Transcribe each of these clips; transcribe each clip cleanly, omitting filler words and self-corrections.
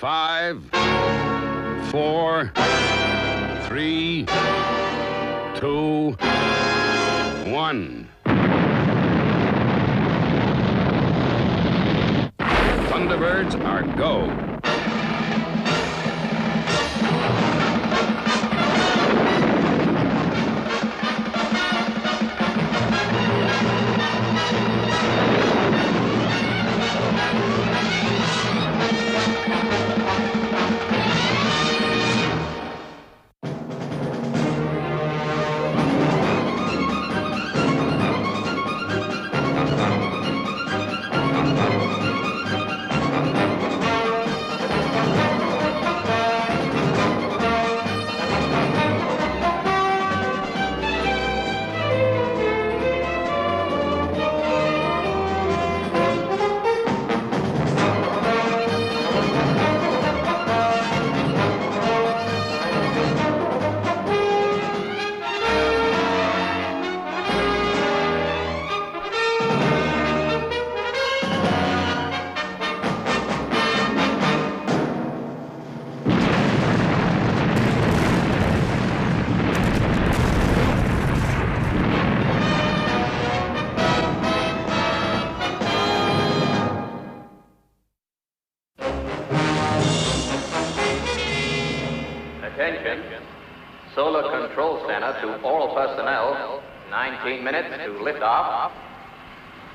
5, 4, 3, 2, 1. Thunderbirds are go. Attention. Solar Control Center to all personnel. 19 minutes to liftoff.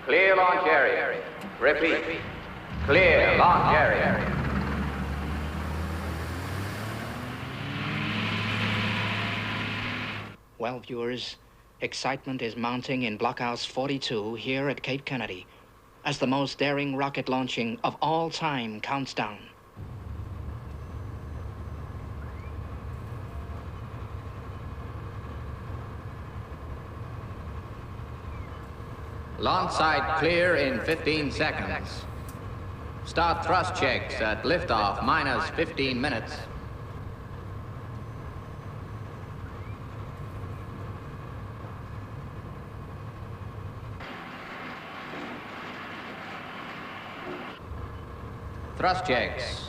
Clear launch area. Repeat. Clear launch area. Well, viewers, excitement is mounting in Blockhouse 42 here at Cape Kennedy as the most daring rocket launching of all time counts down. Launch site clear in 15 seconds. Start thrust checks at liftoff minus 15 minutes. Thrust checks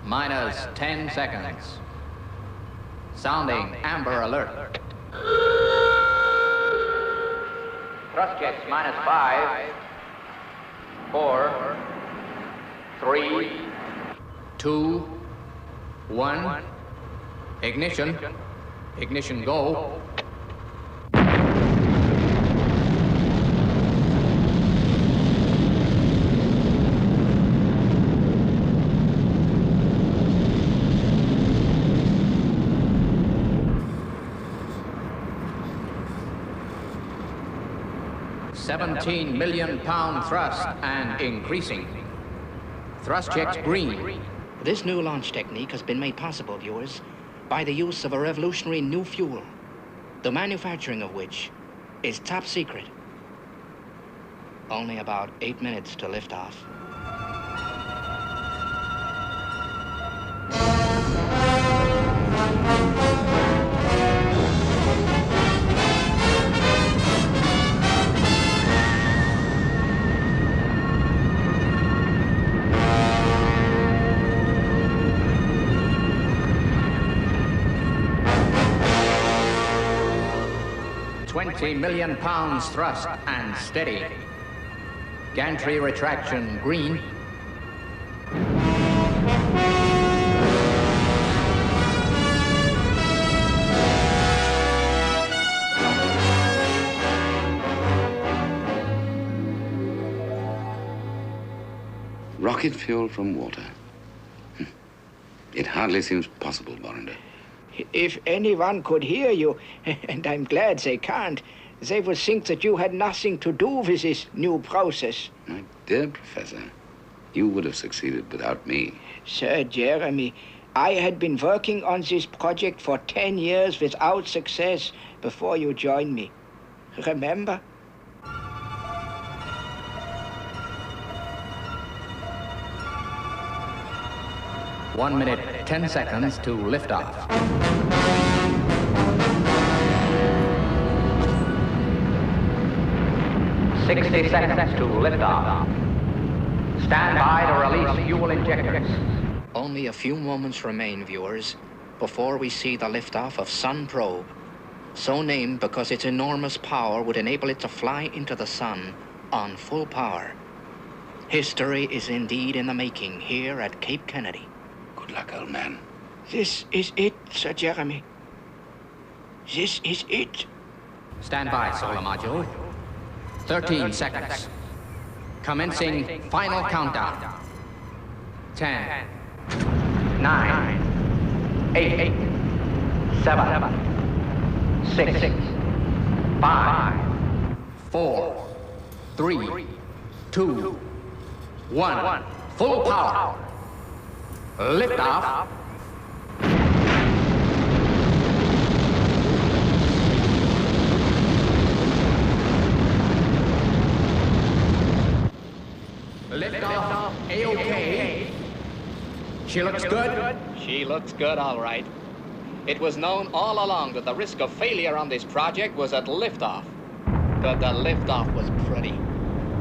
minus 10 seconds. Sounding amber alert. Thrust checks minus 5, 4, 3, 2, 1. Ignition. Ignition go. £17 million thrust and increasing. Thrust checks green. This new launch technique has been made possible, viewers, by the use of a revolutionary new fuel, the manufacturing of which is top secret. Only about 8 minutes to liftoff. £20 million thrust and steady. Gantry retraction green. Rocket fuel from water. It hardly seems possible, Borinder. If anyone could hear you, and I'm glad they can't, they would think that you had nothing to do with this new process. My dear Professor, you would have succeeded without me. Sir Jeremy, I had been working on this project for 10 years without success before you joined me. Remember? One minute, 10 seconds to liftoff. $60 seconds to liftoff. Stand by to release fuel injectors. Only a few moments remain, viewers, before we see the liftoff of Sun Probe, so named because its enormous power would enable it to fly into the sun on full power. History is indeed in the making here at Cape Kennedy. Good luck, old man. This is it, Sir Jeremy. This is it. Stand by, solar module. 13 seconds. Commencing final countdown. 10, 9, 8, 7, 6, 5, 4, 3, 2, 1. Full power. Liftoff. Liftoff. A-OK. She looks good? She looks good, all right. It was known all along that the risk of failure on this project was at liftoff. But the liftoff was pretty.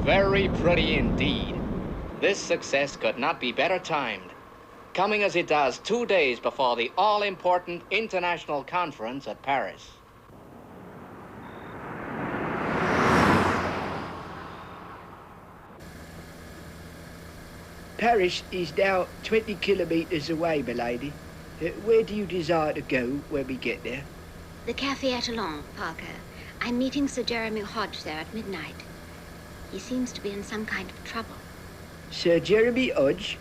Very pretty indeed. This success could not be better timed, coming as it does 2 days before the all-important international conference at Paris. Paris is now 20 kilometers away, milady. Where do you desire to go when we get there? The Café Athlon, Parker. I'm meeting Sir Jeremy Hodge there at midnight. He seems to be in some kind of trouble. Sir Jeremy Hodge?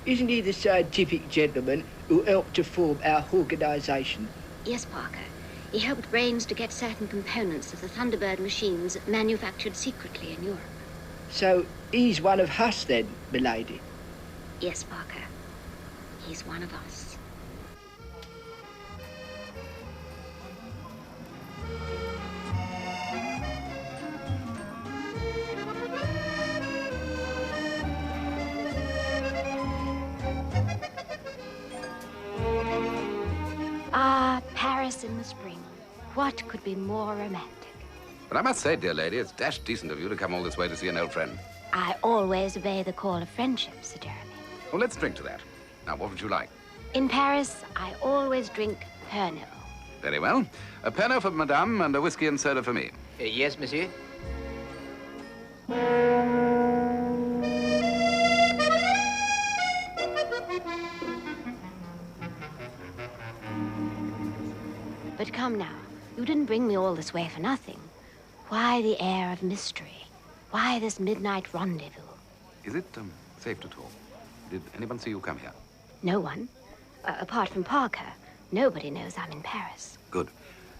Isn't he the scientific gentleman who helped to form our organization? Yes, Parker. He helped Brains to get certain components of the Thunderbird machines manufactured secretly in Europe. So he's one of us then, milady? Yes, Parker. He's one of us. Ah, Paris in the spring. What could be more romantic? But I must say, dear lady, it's dashed decent of you to come all this way to see an old friend. I always obey the call of friendship, Sir Jeremy. Well, let's drink to that. Now, what would you like? In Paris, I always drink Pernod. Very well. A Pernod for Madame and a whiskey and soda for me. Yes, monsieur. But come now, you didn't bring me all this way for nothing. Why the air of mystery? Why this midnight rendezvous? Is it safe to talk? Did anyone see you come here? No one. Apart from Parker, nobody knows I'm in Paris. Good.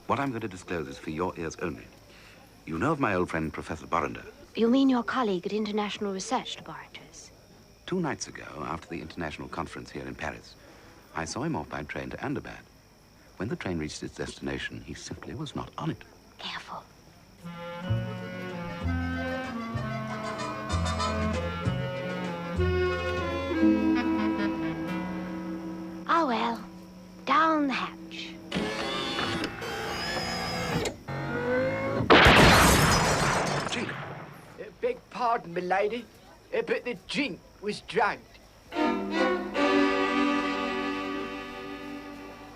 What I'm going to disclose is for your ears only. You know of my old friend, Professor Borrender? You mean your colleague at International Research Laboratories? 2 nights ago, after the international conference here in Paris, I saw him off by train to Ahmedabad. When the train reached its destination, he simply was not on it. Careful. Ah, well. Down the hatch. Drink. Beg pardon, milady, but the drink was drugged.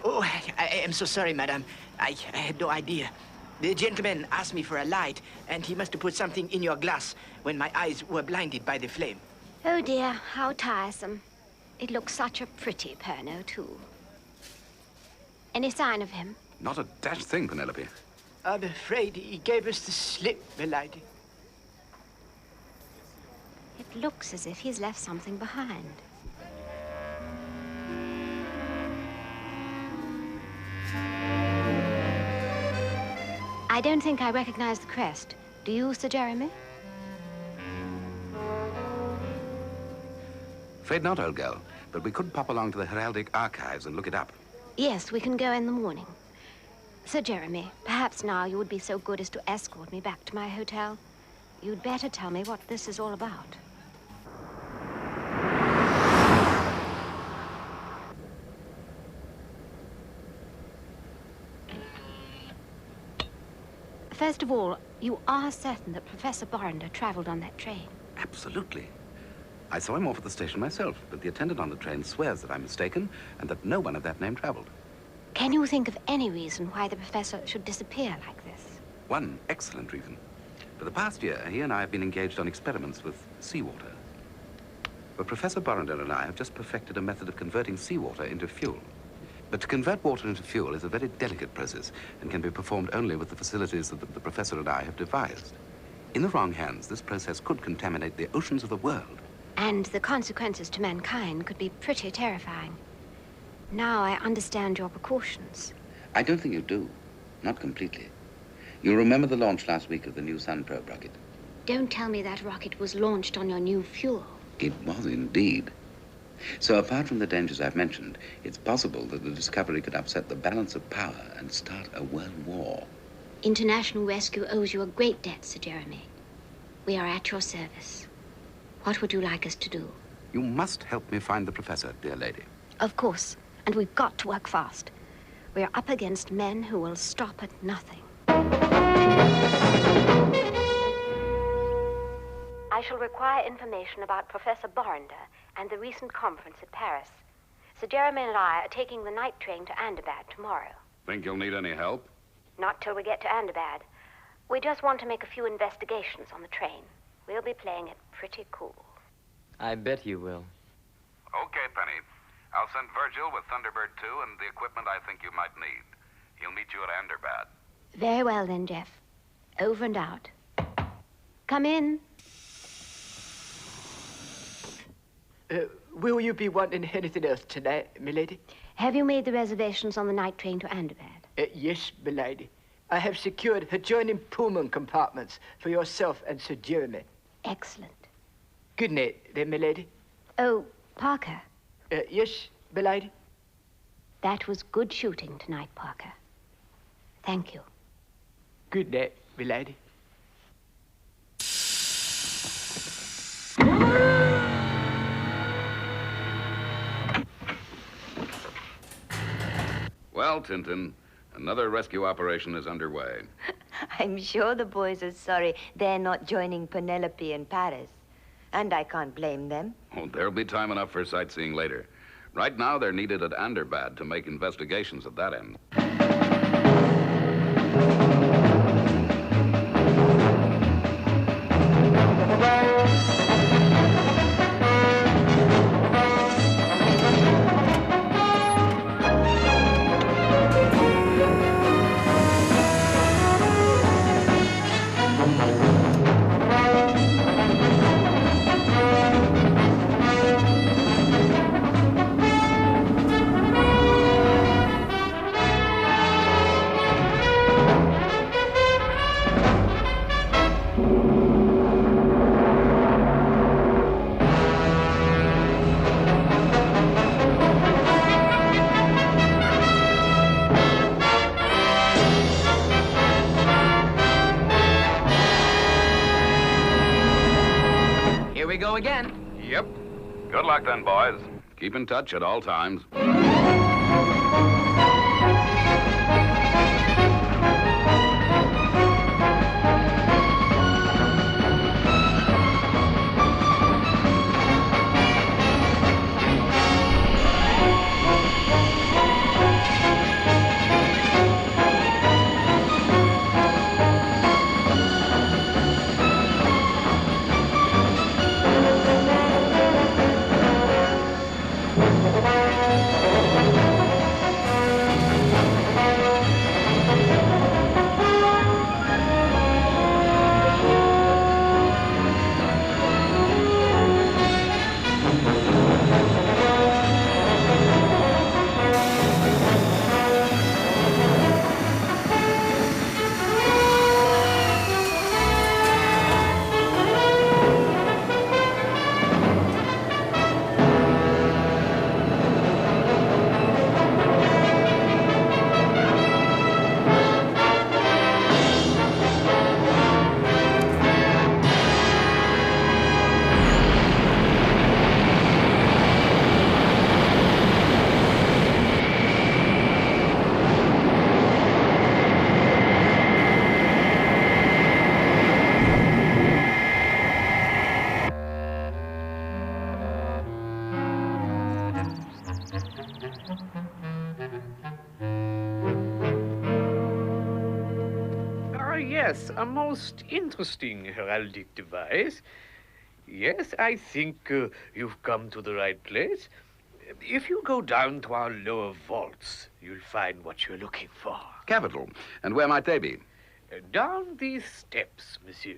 Oh, I am so sorry, madame. I had no idea. The gentleman asked me for a light, and he must have put something in your glass when my eyes were blinded by the flame. Oh, dear, how tiresome. It looks such a pretty Pernod, too. Any sign of him? Not a dashed thing, Penelope. I'm afraid he gave us the slip, milady. It looks as if he's left something behind. I don't think I recognize the crest. Do you, Sir Jeremy? Afraid not, old girl. But we could pop along to the heraldic archives and look it up. Yes, we can go in the morning. Sir Jeremy, perhaps now you would be so good as to escort me back to my hotel. You'd better tell me what this is all about. First of all, you are certain that Professor Borrender traveled on that train? Absolutely. I saw him off at the station myself, but the attendant on the train swears that I'm mistaken and that no one of that name traveled. Can you think of any reason why the professor should disappear like this? One excellent reason. For the past year, he and I have been engaged on experiments with seawater. But Professor Borrender and I have just perfected a method of converting seawater into fuel. But to convert water into fuel is a very delicate process and can be performed only with the facilities that the professor and I have devised. In the wrong hands, this process could contaminate the oceans of the world. And the consequences to mankind could be pretty terrifying. Now I understand your precautions. I don't think you do. Not completely. You'll remember the launch last week of the new Sun probe rocket. Don't tell me that rocket was launched on your new fuel. It was indeed. So apart from the dangers I've mentioned, it's possible that the discovery could upset the balance of power and start a world war. International Rescue owes you a great debt, Sir Jeremy. We are at your service. What would you like us to do? You must help me find the professor, dear lady. Of course, and we've got to work fast. We're up against men who will stop at nothing. I shall require information about Professor Borrender and the recent conference at Paris. Sir Jeremy and I are taking the night train to Ahmedabad tomorrow. Think you'll need any help? Not till we get to Ahmedabad. We just want to make a few investigations on the train. We'll be playing it pretty cool. I bet you will. Okay, Penny. I'll send Virgil with Thunderbird 2 and the equipment I think you might need. He'll meet you at Ahmedabad. Very well then, Jeff. Over and out. Come in. Will you be wanting anything else tonight, milady? Have you made the reservations on the night train to Ahmedabad? Yes, milady. I have secured adjoining Pullman compartments for yourself and Sir Jeremy. Excellent. Good night, then, milady. Oh, Parker. Yes, milady? That was good shooting tonight, Parker. Thank you. Good night, milady. Well, Tintin, another rescue operation is underway. I'm sure the boys are sorry they're not joining Penelope in Paris. And I can't blame them. Oh, there'll be time enough for sightseeing later. Right now, they're needed at Ahmedabad to make investigations at that end. Again. Yep. Good luck then, boys. Keep in touch at all times. Yes, a most interesting heraldic device. Yes, I think you've come to the right place. If you go down to our lower vaults, you'll find what you're looking for. Capital. And where might they be? Down these steps, monsieur.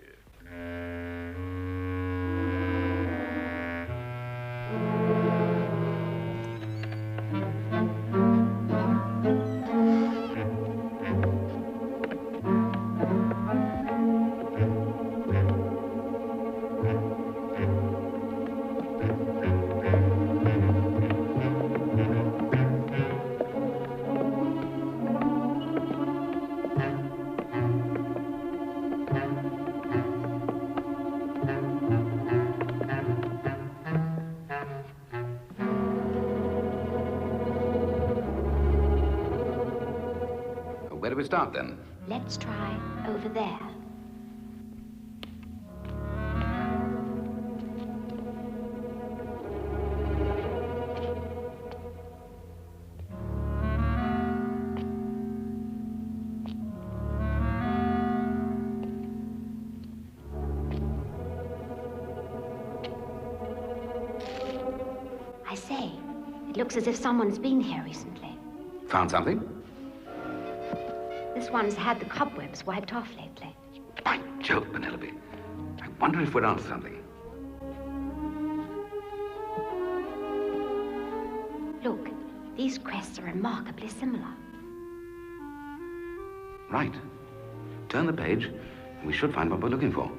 Where do we start, then? Let's try over there. I say, it looks as if someone's been here recently. Found something? This one's had the cobwebs wiped off lately. By Jove, Penelope. I wonder if we're onto something. Look, these crests are remarkably similar. Right. Turn the page, and we should find what we're looking for.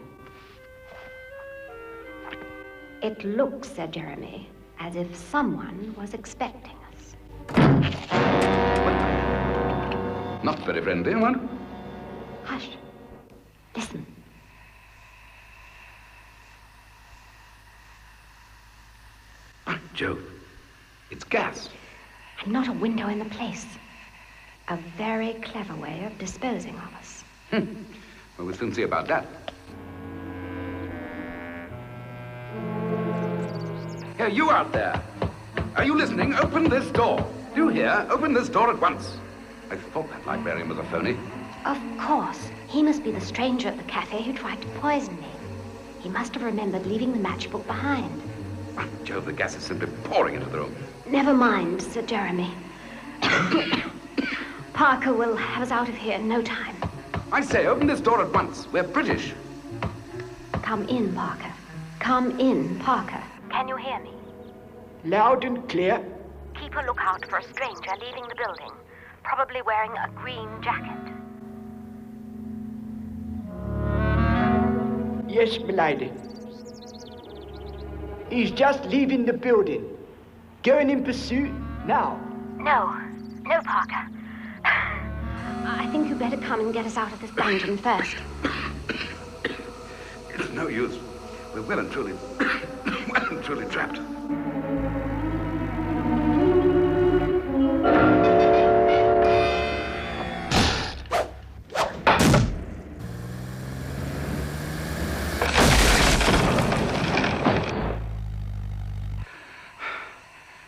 It looks, Sir Jeremy, as if someone was expecting us. Not very friendly, what? Hush. Listen. By Jove. It's gas. And not a window in the place. A very clever way of disposing of us. Well, we'll soon see about that. Here, you out there. Are you listening? Open this door. Do you hear? Open this door at once. I thought that librarian was a phony. Of course. He must be the stranger at the cafe who tried to poison me. He must have remembered leaving the matchbook behind. By Jove, the gas is simply pouring into the room. Never mind, Sir Jeremy. Parker will have us out of here in no time. I say, open this door at once. We're British. Come in, Parker. Come in, Parker. Can you hear me? Loud and clear. Keep a lookout for a stranger leaving the building, probably wearing a green jacket. Yes, milady. He's just leaving the building. Going in pursuit now. No, Parker. I think you better come and get us out of this dungeon first. It's no use. We're well and truly trapped.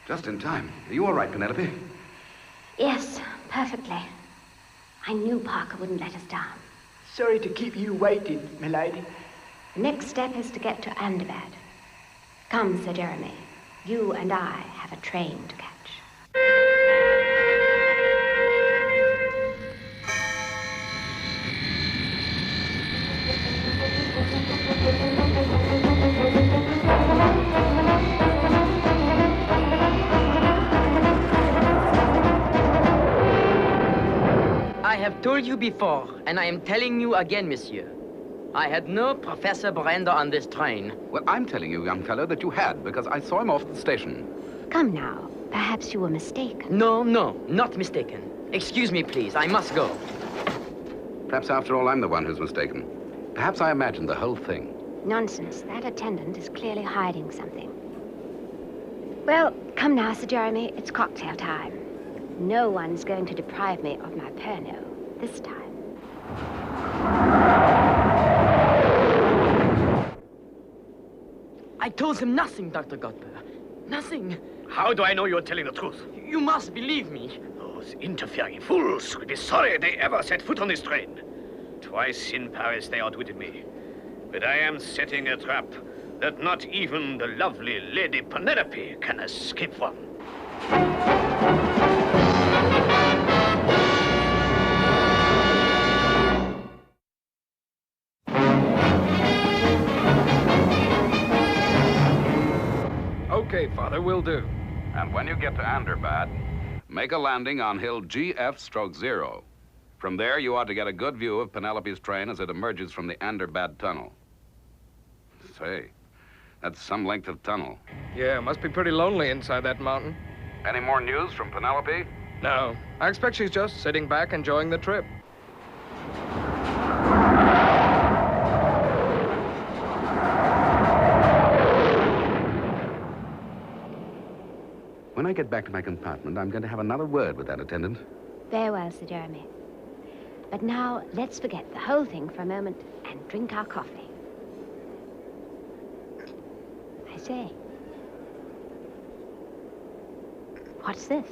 Just in time. Are you all right, Penelope? Yes, perfectly. I knew Parker wouldn't let us down. Sorry to keep you waiting, milady. The next step is to get to Ahmedabad. Come, Sir Jeremy. You and I have a train to catch. I have told you before, and I am telling you again, monsieur. I had no Professor Brenda on this train. Well, I'm telling you, young fellow, that you had, because I saw him off the station. Come now. Perhaps you were mistaken. No, not mistaken. Excuse me, please. I must go. Perhaps, after all, I'm the one who's mistaken. Perhaps I imagined the whole thing. Nonsense. That attendant is clearly hiding something. Well, come now, Sir Jeremy. It's cocktail time. No one's going to deprive me of my Pernod this time. I told him nothing, Dr. Godber. Nothing. How do I know you're telling the truth? You must believe me. Those interfering fools will be sorry they ever set foot on this train. Twice in Paris they outwitted me. But I am setting a trap that not even the lovely Lady Penelope can escape from. Okay, Father, will do. And when you get to Anderbad, make a landing on hill GF/0. From there, you ought to get a good view of Penelope's train as it emerges from the Anderbad tunnel. Say, that's some length of tunnel. Yeah, must be pretty lonely inside that mountain. Any more news from Penelope? No, I expect she's just sitting back enjoying the trip. When I get back to my compartment, I'm going to have another word with that attendant. Very well, Sir Jeremy. But now, let's forget the whole thing for a moment and drink our coffee. I say. What's this?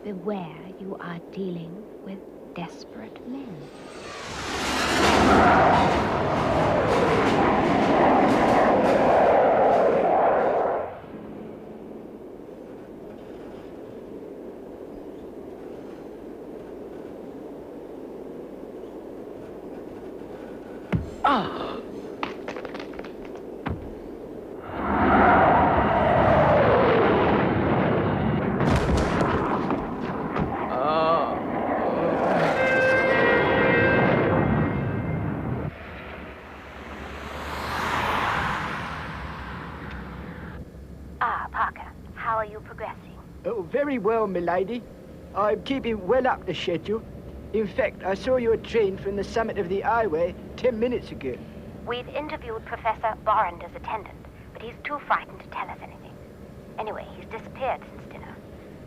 Beware, you are dealing with desperate men. Parker, how are you progressing? Oh, very well, milady. I'm keeping well up the schedule. In fact, I saw your train from the summit of the highway 10 minutes ago. We've interviewed Professor Borender's attendant, but he's too frightened to tell us anything. Anyway, he's disappeared since dinner.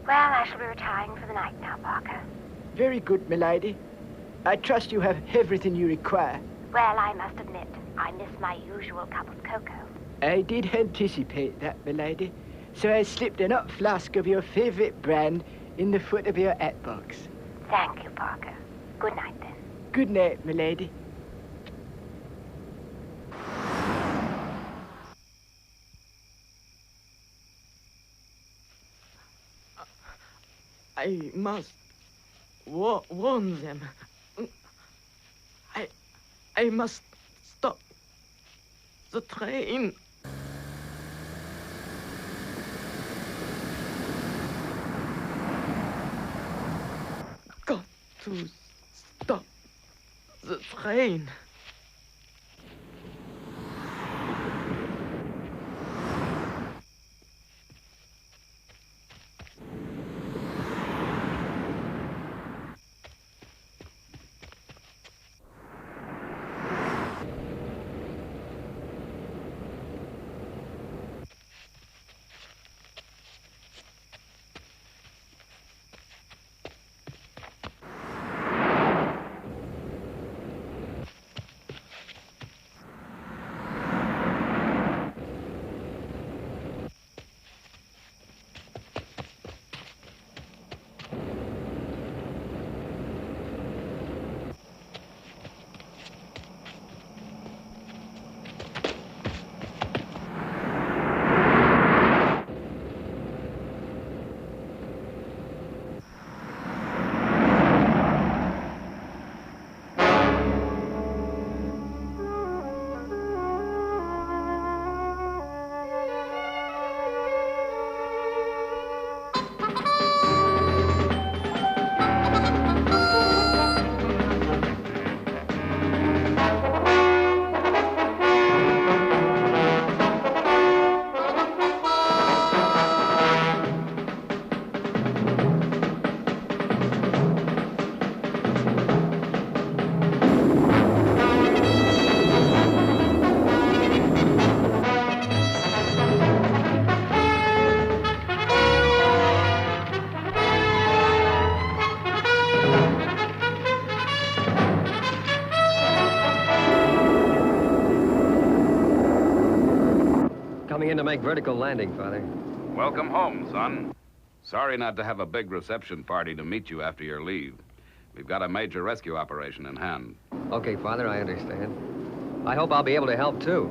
Well, I shall be retiring for the night now, Parker. Very good, milady. I trust you have everything you require. Well, I must admit, I miss my usual cup of cocoa. I did anticipate that, milady. So I slipped an hot flask of your favorite brand in the foot of your hat box. Thank you, Parker. Good night, then. Good night, milady. I must warn them. I must stop the train. Got to stop the train. Coming in to make vertical landing, Father. Welcome home, son. Sorry not to have a big reception party to meet you after your leave. We've got a major rescue operation in hand. Okay, Father, I understand. I hope I'll be able to help, too.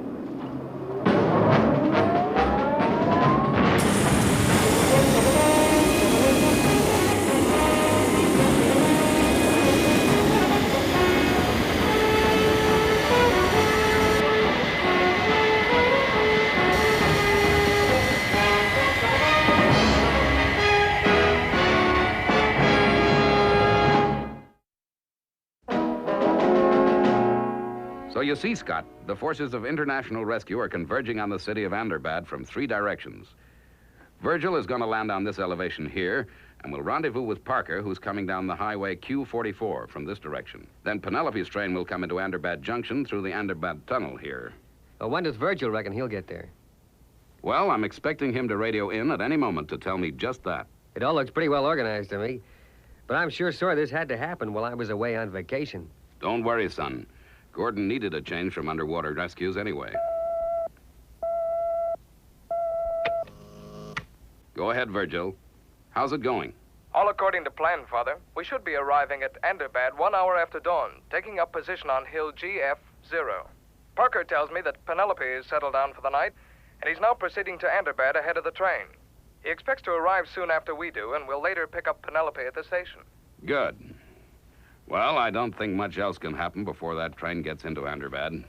So you see, Scott, the forces of international rescue are converging on the city of Anderbad from 3 directions. Virgil is going to land on this elevation here, and will rendezvous with Parker, who's coming down the highway Q44 from this direction. Then Penelope's train will come into Anderbad Junction through the Anderbad Tunnel here. When does Virgil reckon he'll get there? Well, I'm expecting him to radio in at any moment to tell me just that. It all looks pretty well organized to me. But I'm sure sorry this had to happen while I was away on vacation. Don't worry, son. Gordon needed a change from underwater rescues anyway. Go ahead, Virgil. How's it going? All according to plan, Father. We should be arriving at Anderbad 1 hour after dawn, taking up position on hill GF0. Parker tells me that Penelope is settled down for the night, and he's now proceeding to Anderbad ahead of the train. He expects to arrive soon after we do, and will later pick up Penelope at the station. Good. Well, I don't think much else can happen before that train gets into Anderbad.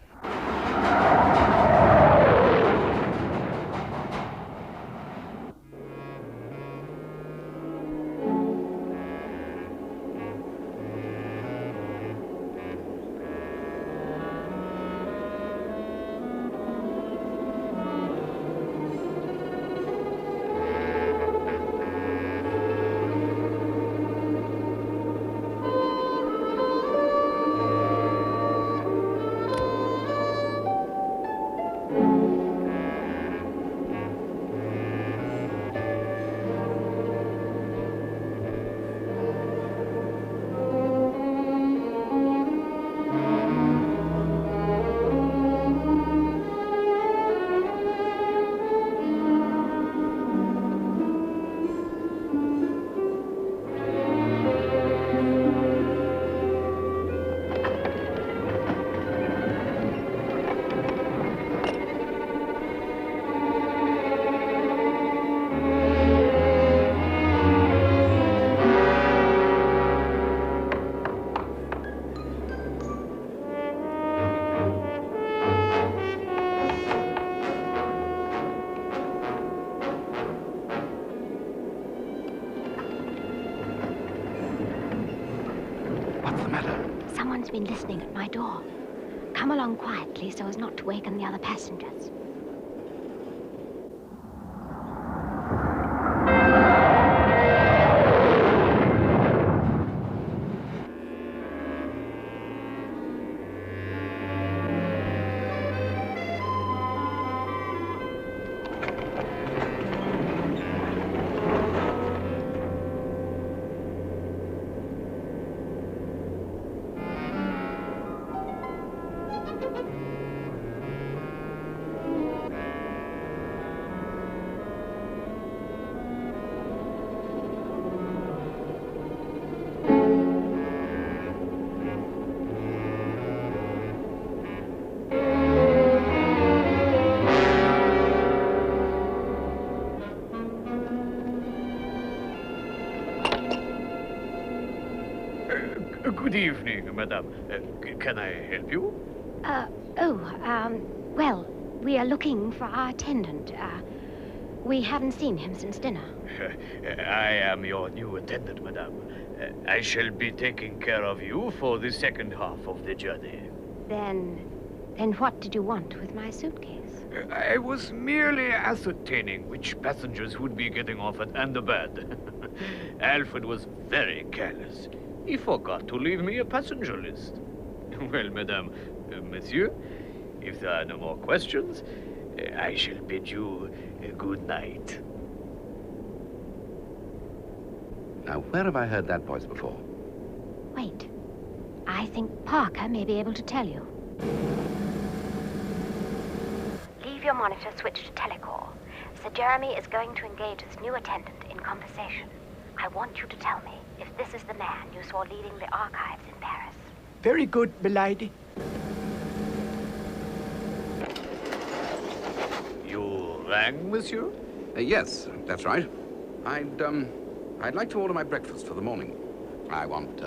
Someone's been listening at my door. Come along quietly so as not to waken the other passengers. Good evening, madame. Can I help you? Well, we are looking for our attendant. We haven't seen him since dinner. I am your new attendant, madame. I shall be taking care of you for the second half of the journey. Then what did you want with my suitcase? I was merely ascertaining which passengers would be getting off at Anderbad. Alfred was very careless. He forgot to leave me a passenger list. Well, madame, monsieur, if there are no more questions, I shall bid you good night. Now, where have I heard that voice before? Wait. I think Parker may be able to tell you. Leave your monitor switched to telecall. Sir Jeremy is going to engage his new attendant in conversation. I want you to tell me if this is the man you saw leading the archives in Paris. Very good, milady. You rang, monsieur? Yes, that's right. I'd like to order my breakfast for the morning. I want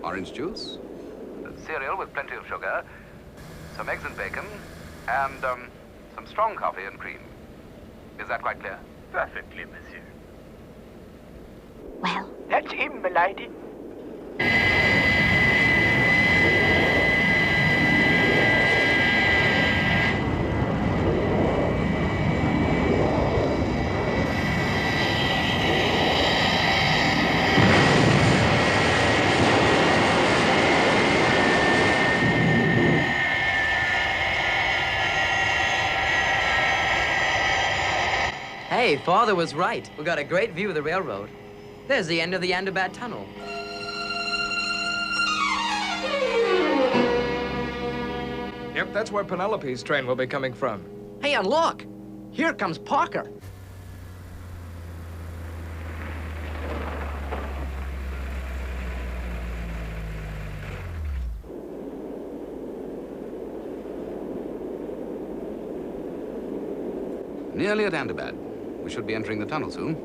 orange juice, cereal with plenty of sugar, some eggs and bacon, and some strong coffee and cream. Is that quite clear? Perfectly, monsieur. Well, That's him, milady. Hey, Father was right. We got a great view of the railroad. There's the end of the Anderbad Tunnel. Yep, that's where Penelope's train will be coming from. Hey, and look! Here comes Parker. Nearly at Anderbad. We should be entering the tunnel soon.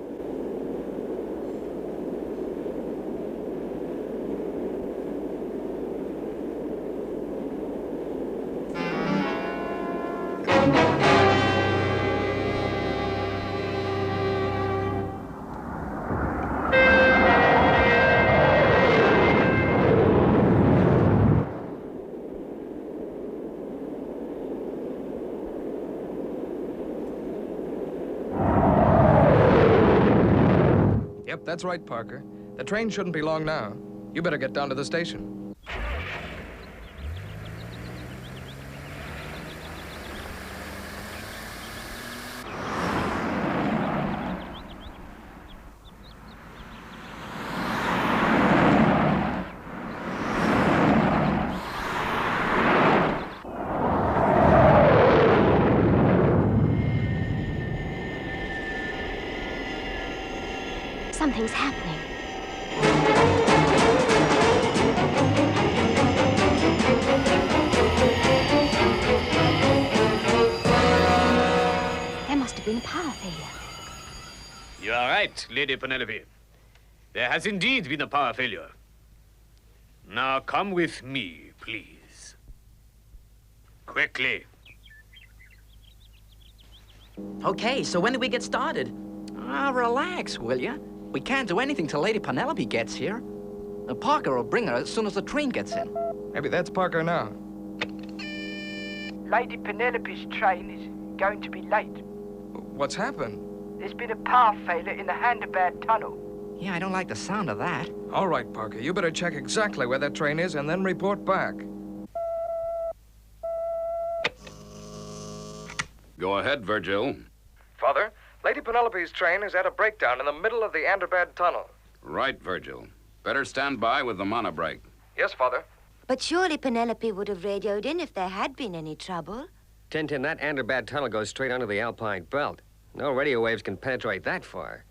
Yep, that's right, Parker. The train shouldn't be long now. You better get down to the station. something's happening. There must have been a power failure. You are right, Lady Penelope. There has indeed been a power failure. Now come with me, please. Quickly. Okay, so when do we get started? Relax, will ya? We can't do anything till Lady Penelope gets here. Parker will bring her as soon as the train gets in. Maybe that's Parker now. Lady Penelope's train is going to be late. What's happened? There's been a power failure in the Thunderbirds tunnel. Yeah, I don't like the sound of that. All right, Parker, you better check exactly where that train is and then report back. Go ahead, Virgil. Father, Lady Penelope's train is at a breakdown in the middle of the Anderbad tunnel. Right, Virgil. Better stand by with the monobrake. Yes, Father. But surely Penelope would have radioed in if there had been any trouble. Tintin, that Anderbad tunnel goes straight under the Alpine belt. No radio waves can penetrate that far.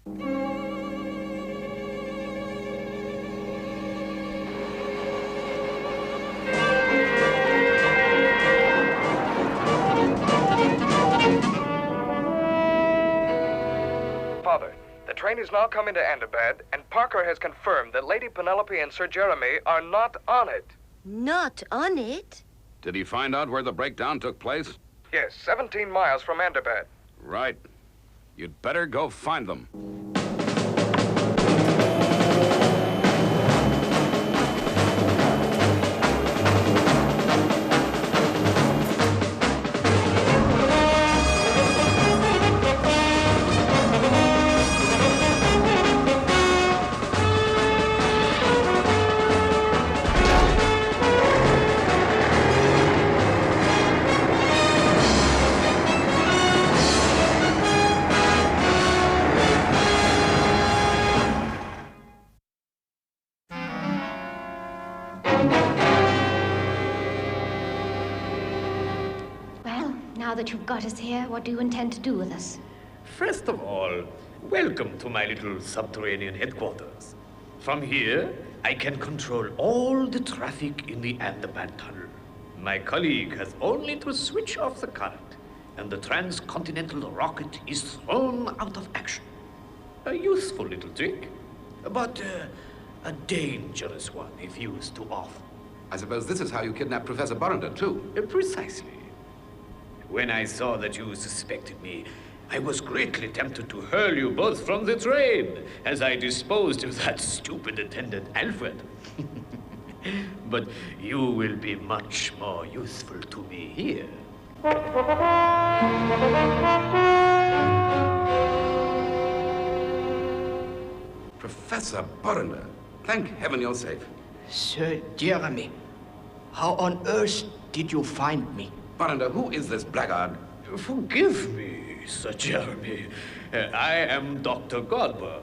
Father, the train is now coming to Anderbad, and Parker has confirmed that Lady Penelope and Sir Jeremy are not on it. Not on it? Did he find out where the breakdown took place? Yes, 17 miles from Anderbad. Right. You'd better go find them. Well, now that you've got us here, what do you intend to do with us? First of all, Welcome to my little subterranean headquarters. From here, I can control all the traffic in the Underbad tunnel. My colleague has only to switch off the current, and the transcontinental rocket is thrown out of action. A useful little trick, but a dangerous one if used too often. I suppose this is how you kidnapped Professor Borrender, too. Precisely. When I saw that you suspected me, I was greatly tempted to hurl you both from the train as I disposed of that stupid attendant, Alfred. But you will be much more useful to me here. Professor Borrender, thank heaven you're safe. Sir Jeremy, how on earth did you find me? Borrender, who is this blackguard? Forgive me, Sir Jeremy. I am Dr. Godber.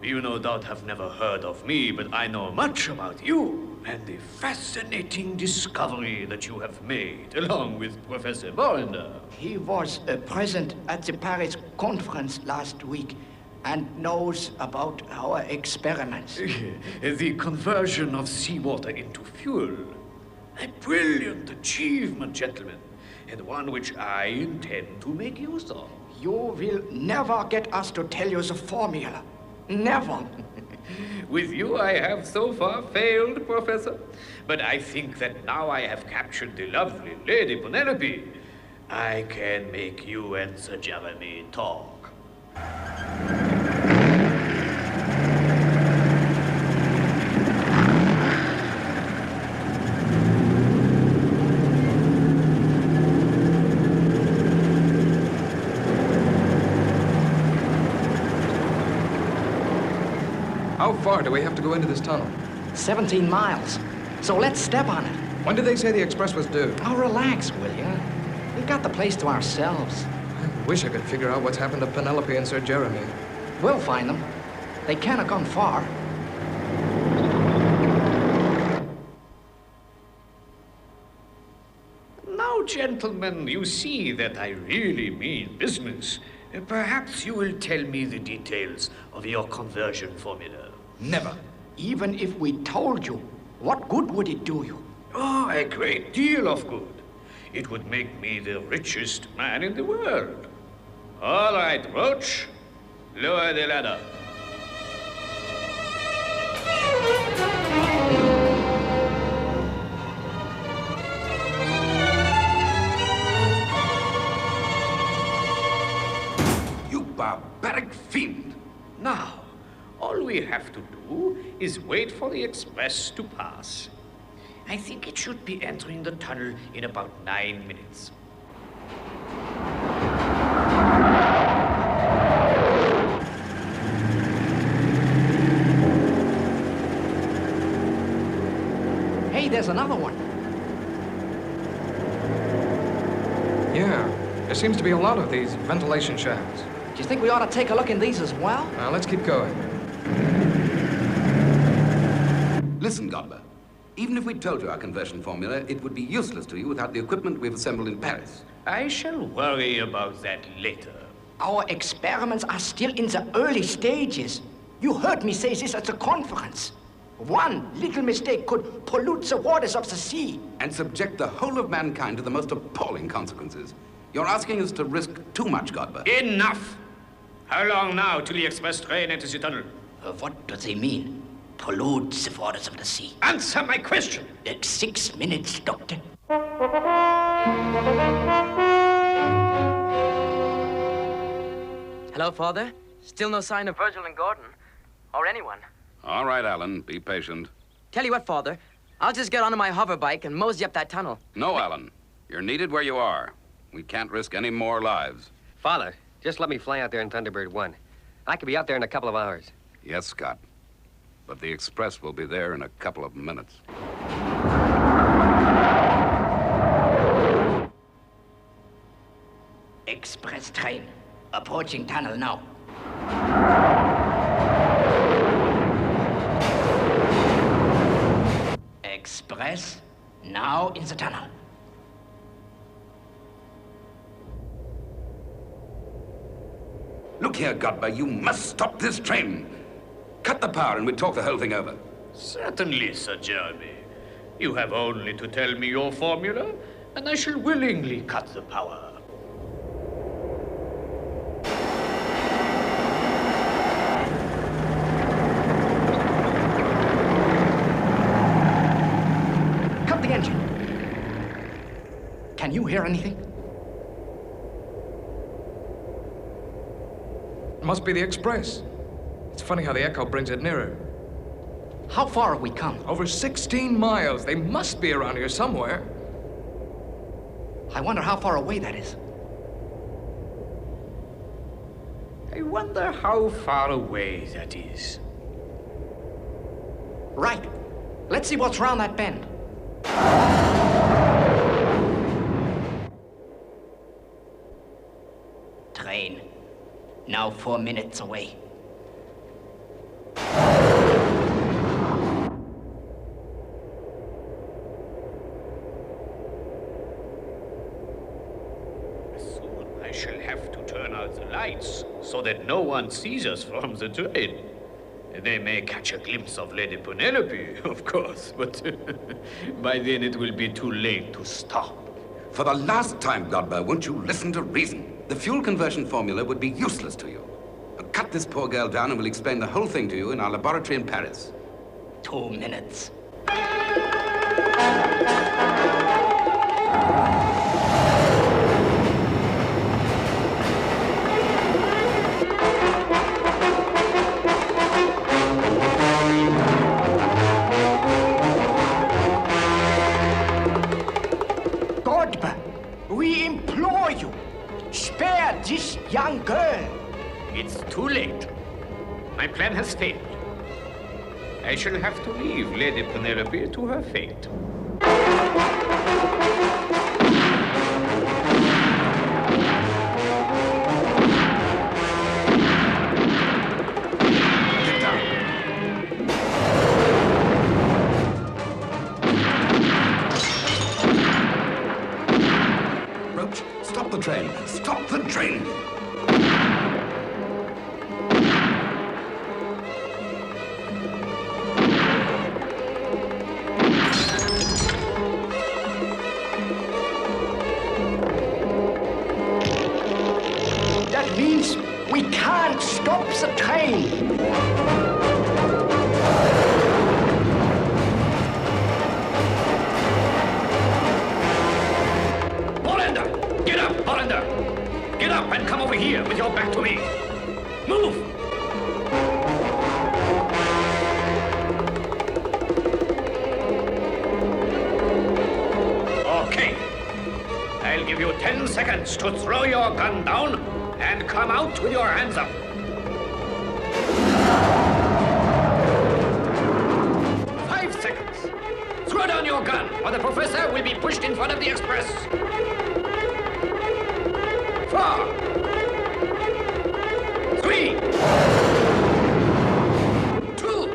You no doubt have never heard of me, but I know much about you and the fascinating discovery that you have made, along with Professor Borrender. He was present at the Paris conference last week and knows about our experiments. The conversion of seawater into fuel. A brilliant achievement, gentlemen, and one which I intend to make use of. You will never get us to tell you the formula. Never. With you, I have so far failed, Professor. But I think that now I have captured the lovely Lady Penelope, I can make you and Sir Jeremy talk. How far do we have to go into this tunnel? 17 miles. So let's step on it. When did they say the express was due? Now relax, will you? We've got the place to ourselves. I wish I could figure out what's happened to Penelope and Sir Jeremy. We'll find them. They can't have gone far. Now, gentlemen, you see that I really mean business. Perhaps you will tell me the details of your conversion formula. Never. Even if we told you, what good would it do you? Oh, a great deal of good. It would make me the richest man in the world. All right, Roach, lower the ladder. You barbaric fiend! Now, all we have to do is wait for the express to pass. I think it should be entering the tunnel in about 9 minutes. Hey, there's another one. Yeah, there seems to be a lot of these ventilation shafts. Do you think we ought to take a look in these as well? Let's keep going. Listen, Godber. Even if we told you our conversion formula, it would be useless to you without the equipment we've assembled in Paris. I shall worry about that later. Our experiments are still in the early stages. You heard me say this at the conference. One little mistake could pollute the waters of the sea. And subject the whole of mankind to the most appalling consequences. You're asking us to risk too much, Godber. Enough! How long now till the express train enters the tunnel? What do they mean? Pollute the waters of the sea. Answer my question! 6 minutes, Doctor. Hello, Father? Still no sign of Virgil and Gordon. Or anyone. All right, Alan, be patient. Tell you what, Father. I'll just get onto my hover bike and mosey up that tunnel. No, Alan. You're needed where you are. We can't risk any more lives. Father, just let me fly out there in Thunderbird 1. I could be out there in a couple of hours. Yes, Scott. But the express will be there in a couple of minutes. Express train. Approaching tunnel now. Express now in the tunnel. Look Look here, Godber, you must stop this train. Cut the power and we'll talk the whole thing over. Certainly, Sir Jeremy. You have only to tell me your formula, and I shall willingly cut the power. Cut the engine. Can you hear anything? It must be the express. It's funny how the echo brings it nearer. How far have we come? Over 16 miles. They must be around here somewhere. I wonder how far away that is. I wonder how far away that is. Right. Let's see what's round that bend. Train. Now 4 minutes away. Soon I shall have to turn out the lights so that no one sees us from the train. They may catch a glimpse of Lady Penelope, of course, but by then it will be too late to stop. For the last time, Godber, won't you listen to reason? The fuel conversion formula would be useless to you. Cut this poor girl down and we'll explain the whole thing to you in our laboratory in Paris. 2 minutes. Godber, we implore you, spare this young girl. It's too late. My plan has failed. I shall have to leave Lady Penelope to her fate. Get down. Roach, stop the train. Stop the train. That means we can't stop the train. Hollander! Get up, Hollander! Get up and come over here with your back to me. Move! Okay. I'll give you 10 seconds to throw your gun down and come out with your hands up. 5 seconds. Throw down your gun, or the professor will be pushed in front of the express. 4, 3, 2.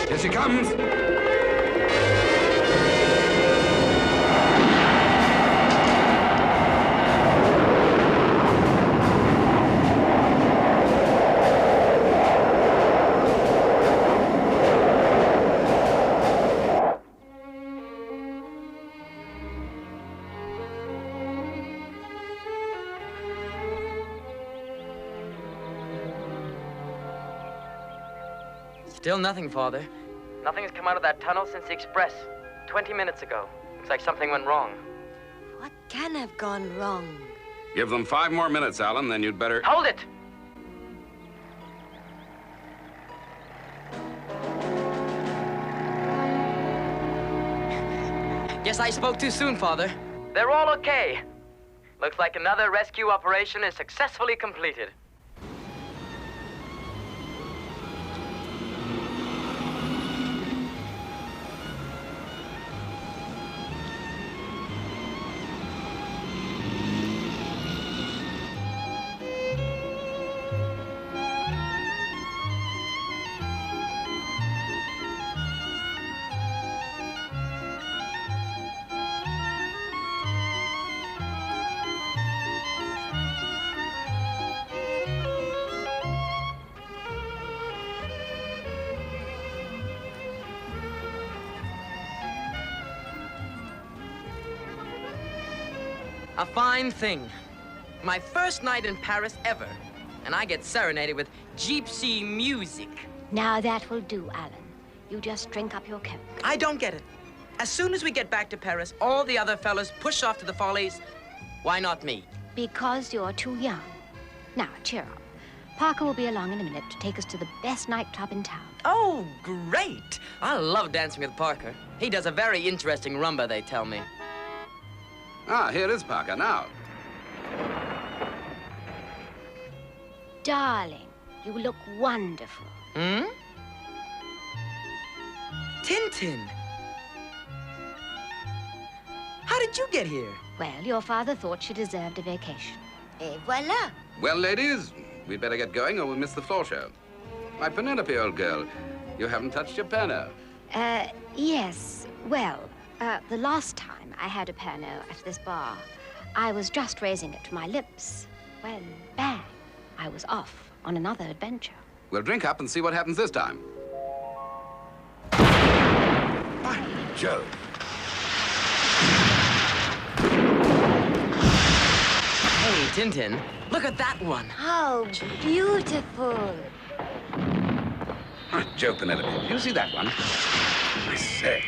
Here she comes. Still nothing, Father. Nothing has come out of that tunnel since the express. 20 minutes ago. Looks like something went wrong. What can have gone wrong? Give them 5 more minutes, Alan, then you'd better... Hold it! Guess I spoke too soon, Father. They're all okay. Looks like another rescue operation is successfully completed. A fine thing. My first night in Paris ever. And I get serenaded with gypsy music. Now that will do, Alan. You just drink up your coke. I don't get it. As soon as we get back to Paris, all the other fellas push off to the Follies. Why not me? Because you're too young. Now, cheer up. Parker will be along in a minute to take us to the best nightclub in town. Oh, great. I love dancing with Parker. He does a very interesting rumba, they tell me. Ah, here is Parker now. Darling, you look wonderful. Hmm? Tintin. How did you get here? Well, your father thought she deserved a vacation. Et voilà. Well, ladies, we'd better get going or we'll miss the floor show. My Penelope, old girl, you haven't touched your piano. Yes. Well, the last time I had a piano at this bar, I was just raising it to my lips. Well, bang. I was off on another adventure. We'll drink up and see what happens this time. By Jove. Hey, Tintin, look at that one. How beautiful. Joe, Penelope, do you see that one? I say.